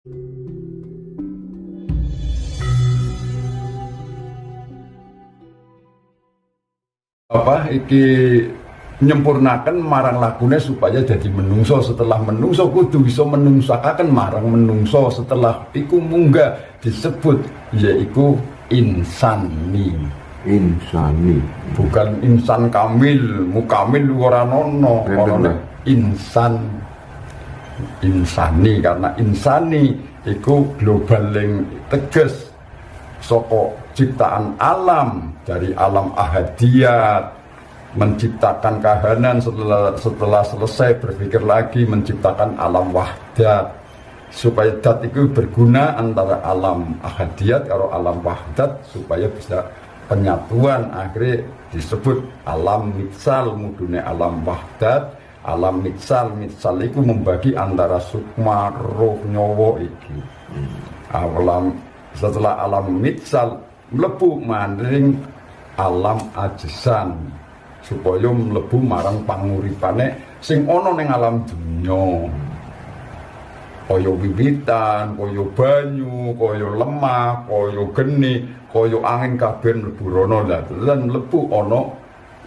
Apa iki nyempurnakan marang lakune supaya jadi menungso. Setelah menungso kudu bisa menungsakaken marang menungso. Setelah iku munggah disebut yaiku insani. Insani, Bukan insan kamil, mukamil ora ono, insan insani. Karena insani iku globaling teges saka ciptaan alam, dari alam ahadiyat menciptakan kahanan, setelah selesai berpikir lagi menciptakan alam wahdat supaya dat itu berguna antara alam ahadiyat karo alam wahdat supaya bisa penyatuan. Akhirnya disebut alam mitsal, mudune alam wahdat. Alam mitsal itu membagi antara sukma, roh, nyawa iki. Setelah alam mitsal mlebu maring alam ajsan supaya mlebu marang panguripane sing ana ning alam dunya, kaya wiwitan, kaya banyu, kaya lemah, kaya geni, kaya angin kabeh mlebu rono. Lan mlebu ana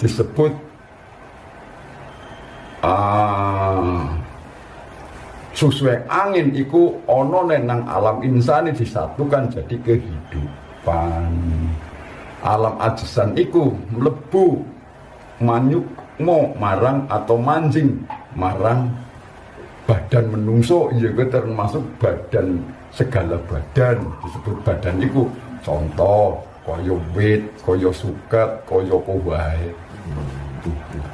disebut sesuai angin iku ono nang alam insani disatukan jadi kehidupan. Alam ajsan iku mlebu manyukmo marang atau manjing marang badan menungso, iya termasuk badan, segala badan disebut badan iku. Contoh kaya wit, kaya suket, kaya kuwahe.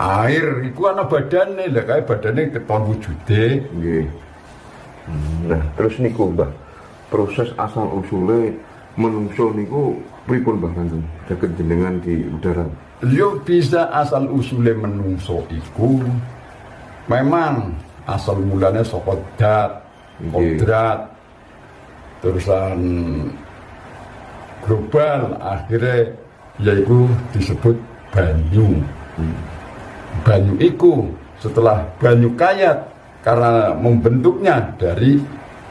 Air iku ana badane, lha kae badane keton wujude. nggih. Nah, terus niku Mbah, proses asal usule menungso niku pripun Mbah Kanjeng? Saged jenengan di udara. Yo bisa asal usule menungso iku memang asal mulanya saka dat, kodrat, terusan global, akhirnya yaitu disebut banyu. Banyu iku setelah banyu kayat, karena membentuknya dari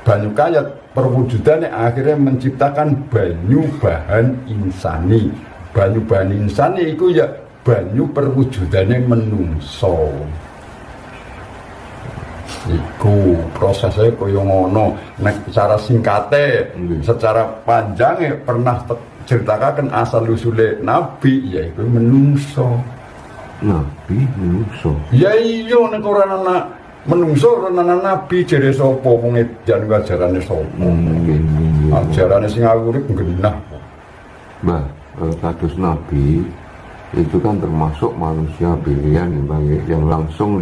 banyu kayat, perwujudannya akhirnya menciptakan banyu bahan insani. Banyu bahan insani itu ya banyu perwujudannya menungso. Iku prosesnya kaya ngono. Nek secara singkate, secara panjangnya pernah ceritakan asal usule nabi yaitu menungso. Nabi menungso. Ya iya nek ora ana menungso ora ana nabi jere sapa wong edan ajarane sapa. Ajarane sing urip genah. Mbah, kados nabi itu kan termasuk manusia pilihan yang langsung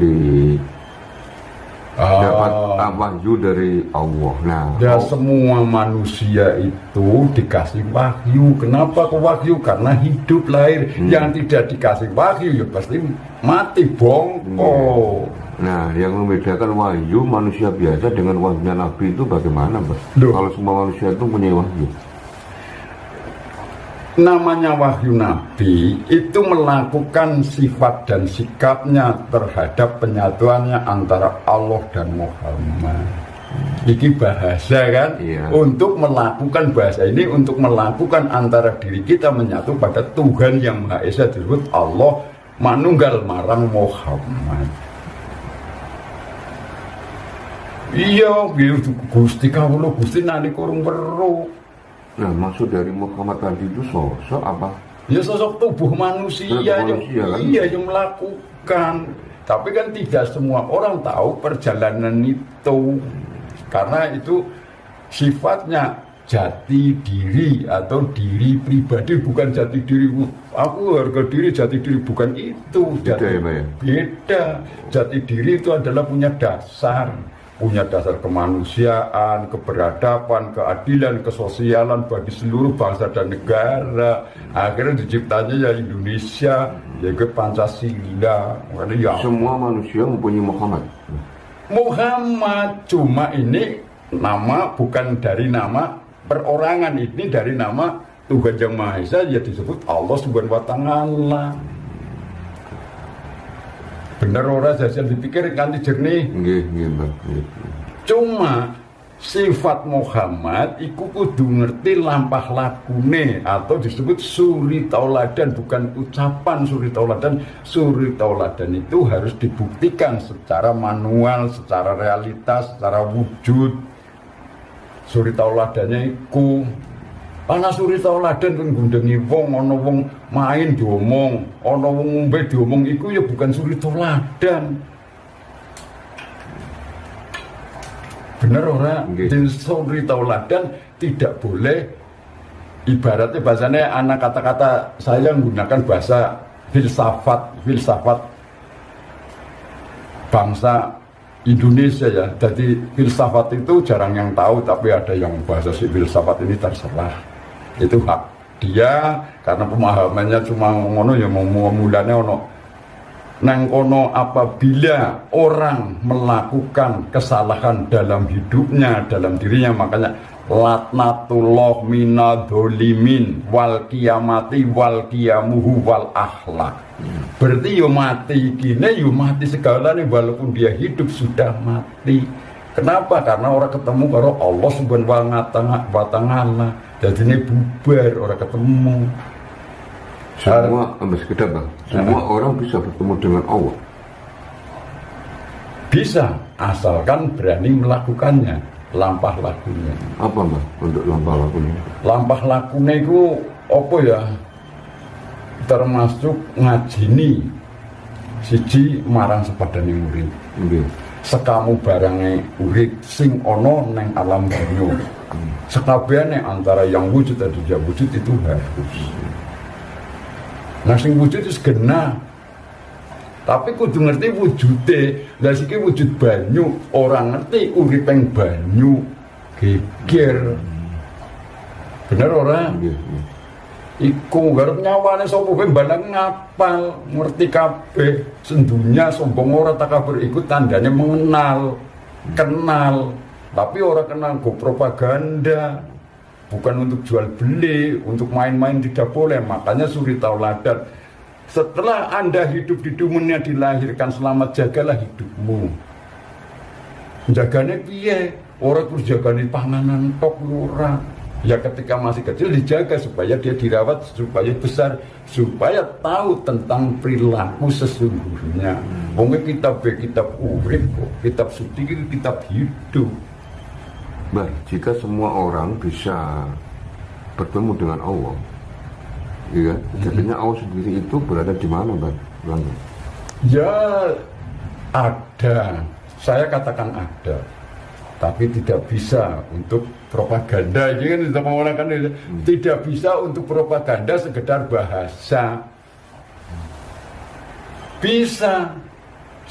dapat wahyu dari Allah. Nah, ya semua manusia itu dikasih wahyu. Kenapa kok wahyu? Karena hidup lahir. Yang tidak dikasih wahyu ya pasti mati bongko. Nah, yang membedakan wahyu manusia biasa dengan wahyunya nabi itu bagaimana, Mbak? Kalau semua manusia itu punya wahyu. Namanya wahyu nabi itu melakukan sifat dan sikapnya terhadap penyatuannya antara Allah dan Muhammad. Ini bahasa kan? Iya. Untuk melakukan bahasa ini untuk melakukan antara diri kita menyatu pada Tuhan yang Maha Esa disebut Allah manunggal marang Muhammad. Iya, Gusti kawula Gusti nalika urung weruh. Nah, maksud dari Muhammad tadi itu sosok apa? Ya sosok tubuh manusia, yang kan? iya yang melakukan. Tapi kan tidak semua orang tahu perjalanan itu. Karena itu sifatnya jati diri atau diri pribadi, bukan jati diri. Aku harga diri, jati diri bukan itu. Beda. Jati diri itu adalah punya dasar kemanusiaan, keberadaban, keadilan, kesosialan bagi seluruh bangsa dan negara. Akhirnya diciptanya ya Indonesia, yaitu Pancasila. Ya, semua manusia mempunyai Muhammad, cuma ini nama bukan dari nama perorangan, ini dari nama Tuhan Yang Maha Esa, ya disebut Allah Subhanahu wa Ta'ala. Bener ora jajan dipikir kanthi jernih. Nggih, Mbak. Cuma sifat Muhammad iku kudu ngerti lampah lakune atau disebut suri tauladan, bukan ucapan suri tauladan. Suri tauladan itu harus dibuktikan secara manual, secara realitas, secara wujud. Suri tauladannya iku ana suri tauladan kan gundengi wong, ana wong main diomong, ana wong ngombe diomong, iku ya bukan suri tauladan. Bener orang suri tauladan tidak boleh, ibaratnya bahasanya anak kata-kata saya menggunakan bahasa filsafat bangsa Indonesia ya. Jadi filsafat itu jarang yang tahu, tapi ada yang bahasa filsafat ini terserah, itu hak dia karena pemahamannya cuma ngono ya, mau mulanya ono nang kono. Apabila orang melakukan kesalahan dalam hidupnya, dalam dirinya, makanya latnatullah minadzolimin wal kiamati wal kiamuhu wal akhlak. Berarti yo mati gini, yo mati segalanya, walaupun dia hidup sudah mati. Kenapa? Karena orang ketemu karo Allah subhanahu wa ta'ala, jadi ini bubar, orang ketemu. Semua sekedar Bang, semua orang bisa bertemu dengan Allah. Bisa, asalkan berani melakukannya. Lampah lakunya. Apa Bang untuk lampah lakunya? Lampah lakunya itu apa ya? Termasuk ngajini siji marang sepadane murid. Nggih. Sekamu barangnya urip sing ono neng alam dunya. Sekabehane antara yang wujud dan tidak wujud itu harus. Nah sing wujud itu genah, tapi kudu ngerti wujude. Lah siki wujud banyu, orang ngerti uripeng banyu geger. Bener ora? Iku garap nyawane sapa kowe barang ngapal, ngerti kabeh. Sendunya sombong ora takabur, iku tandane mengenal, kenal. Tapi ora kenal go propaganda. Bukan untuk jual beli, untuk main-main tidak boleh. Makanya suri tauladan. Setelah Anda hidup di dunia, dilahirkan, selamat, jagalah hidupmu. Jaganya piye? Orang terus jaganya panganan tok ora. Ya ketika masih kecil dijaga supaya dia dirawat, supaya besar, supaya tahu tentang perilaku sesungguhnya. Pokoknya kitab urip, kitab suci itu kitab hidup. Bah, jika semua orang bisa bertemu dengan Allah, ya, jadinya Allah sendiri itu berada di mana, Bang? Ya ada, saya katakan ada, tapi tidak bisa untuk propaganda. Ini kan kita menggunakan tidak bisa untuk propaganda sekedar bahasa. Bisa,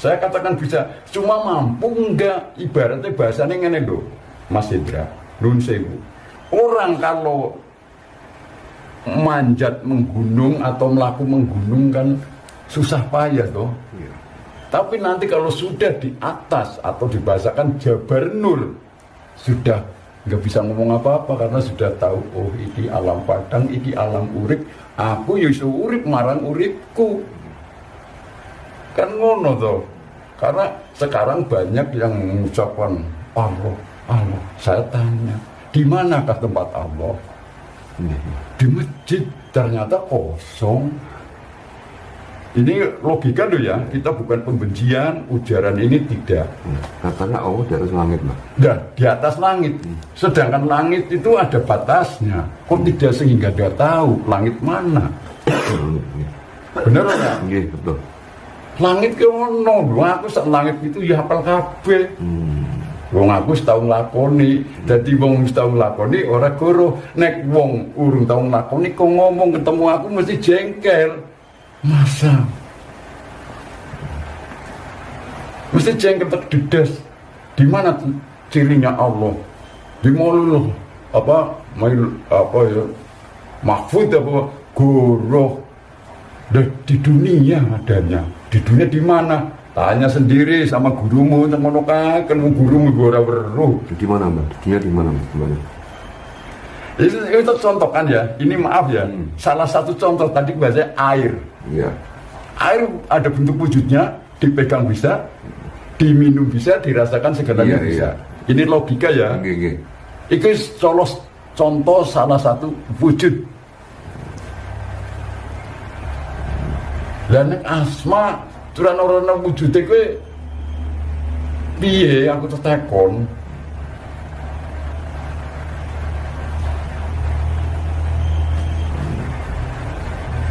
saya katakan bisa, cuma mampu enggak, ibaratnya bahasanya ngene lho. Mas Indra, nun sewu. Orang kalau manjat menggunung atau melaku menggunung kan susah payah toh. Ya. Tapi nanti kalau sudah di atas atau dibahasakan Jabarnul, sudah nggak bisa ngomong apa-apa karena sudah tahu, oh ini alam padang, ini alam urip. Aku iso urip marang uripku. Kan ngono toh. Karena sekarang banyak yang mengucapkan Allah. Saya tanya, di manakah tempat Allah? Di masjid, ternyata kosong. Ini logika loh ya, kita bukan pembencian, ujaran ini tidak. Katanya Allah di atas langit, Mbak. Nah, di atas langit. Sedangkan langit itu ada batasnya. Kok tidak sehingga dia tahu langit mana? Bener nggak? Iya, betul. Langit ke ono, aku sak langit itu ya hafal kabeh. Wong aku setahun lakoni, jadi wong setahun lakoni ora goro. Nek wong urung tahun lakoni kok ngomong ketemu aku mesti jengkel. Masa? Mesti jengkel tak dedes. Di mana cirinya Allah? Di mana apa ya? Mahfud apa goro? Di dunia adanya. Di dunia di mana? Tanya sendiri sama gurumu, teman kan gurumu ora weruh. Di mana, Mbak? Dia di mana, Mbak? Itu contoh kan ya. Ini maaf ya. Salah satu contoh tadi bahasanya air. Iya. Air ada bentuk wujudnya, dipegang bisa, diminum bisa, dirasakan segalanya bisa. Ini logika ya. Nggih. Iki contoh salah satu wujud. Lah nek asma turana wujude kowe piye aku tetekon.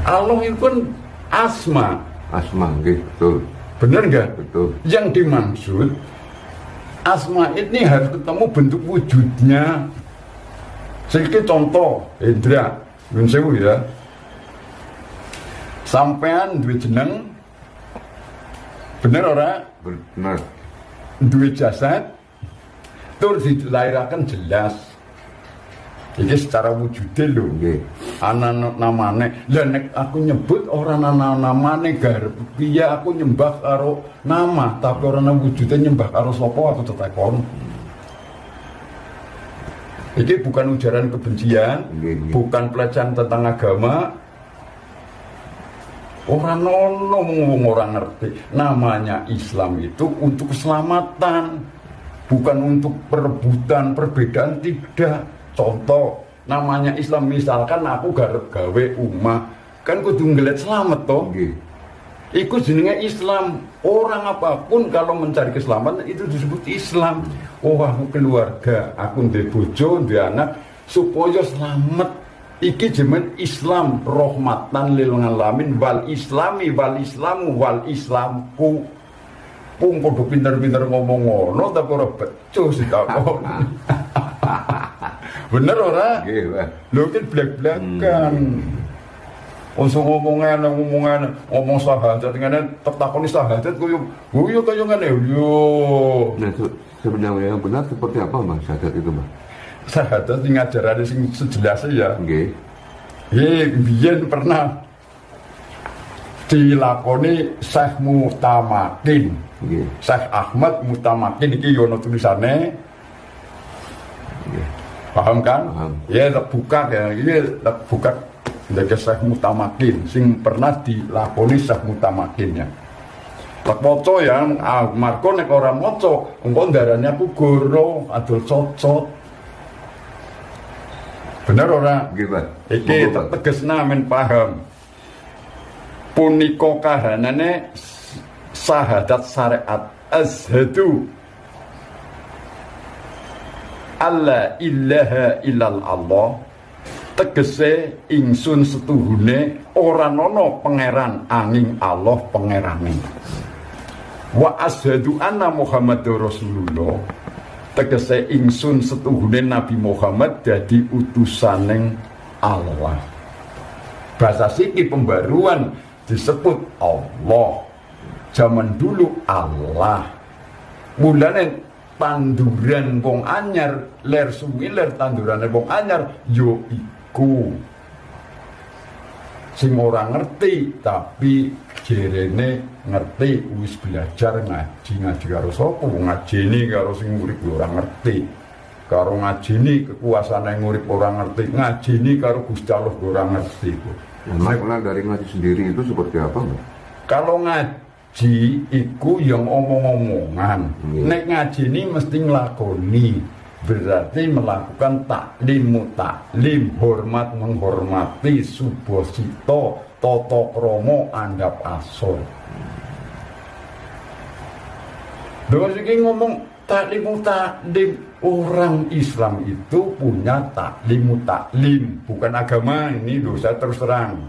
Allah itu kan asma. Asma, nggih, betul. Bener nggak? Betul. Yang dimaksud asma ini harus ketemu bentuk wujudnya. Sedikit contoh, Indra, nyun sewu ya. Sampean duwe jeneng, bener ora? Benar. Duwe jasad, terus dilahirakan jelas. Iki secara wujudnya lho. Nggih. Ana namane. Lah nek aku nyebut ora ana namane garep piye aku nyembah karo nama, tapi ora ana wujude nyembah karo sapa aku tetekon. Iki bukan ujaran kebencian, Nggih. bukan pelecehan tentang agama. Orang nono ngomong orang ngerti. Namanya Islam itu untuk keselamatan, bukan untuk perebutan, perbedaan, tidak. Contoh, namanya Islam misalkan aku garep gawe umah, kan kudu ngeliat selamat toh. Nggih. Iku jenenge Islam. Orang apapun kalau mencari keselamatan itu disebut Islam. Oh, aku keluarga, aku ndek bojo, ndek anak supaya selamat. Iki jeneng Islam, rahmatan lil alamin wal islami wal islamu wal islamku. Pung podo pinter-pinter ngomong ngono tapi ora becus takon. Bener ora? Nggih, Pak. Lho ki blek-blekan. Usung ngomong sahadat ngene takoni sahadat kuwi kaya ngene yo. Nah, sebenarnya yang benar seperti apa, Mas, syahadat itu, Mas? Sahadat sing ngajarane sing sejelasnya ya. Nggih. Biyen pernah dilakoni Syekh Mutamakin. Nggih. Syekh Ahmad Mutamakin iki yo ono tulisane. Nggih. Paham kan? Paham. Ya tak buka ya. Ini tak buka dari Syekh Mutamakin sing pernah dilakoni Syekh Mutamakin ya. Tak moco ya, marko nek ora moco, engko darane aku goro adol cocot. Bener ora? Nggih, Pak. Iki tak tegesna men paham. Punika kahanane syahadat syariat asyhadu alla ilaha illallah, tegese ingsun setuhune ora ana pangeran angin Allah pangerane. Wa asyhadu anna Muhammadur Rasulullah, tegese ingsun setuhune Nabi Muhammad dadi utusaning Allah. Bahasa siki pembaruan disebut Allah. Zaman dulu Allah. Mulane tanduran wong anyar, ler suwi ler tandurane wong anyar yo iku sing ora ngerti tapi jerene ngerti wis belajar ngaji karo sapa ngajeni karo sing urip ora ngerti karo ngajeni kekuasaan yang urip ora ngerti ngajeni karo Gusti Allah ora ngerti. Makna dari ngaji sendiri itu seperti apa, Mas? Kalau ngaji iku yang omong-omongan. Nek ngaji ini mesti nglakoni. Berarti melakukan taklim mutaklim, hormat menghormati, subosito, toto kromo, andap asor. Terus ini ngomong taklim mutaklim. Orang Islam itu punya taklim mutaklim, bukan agama ini dosa terus terang.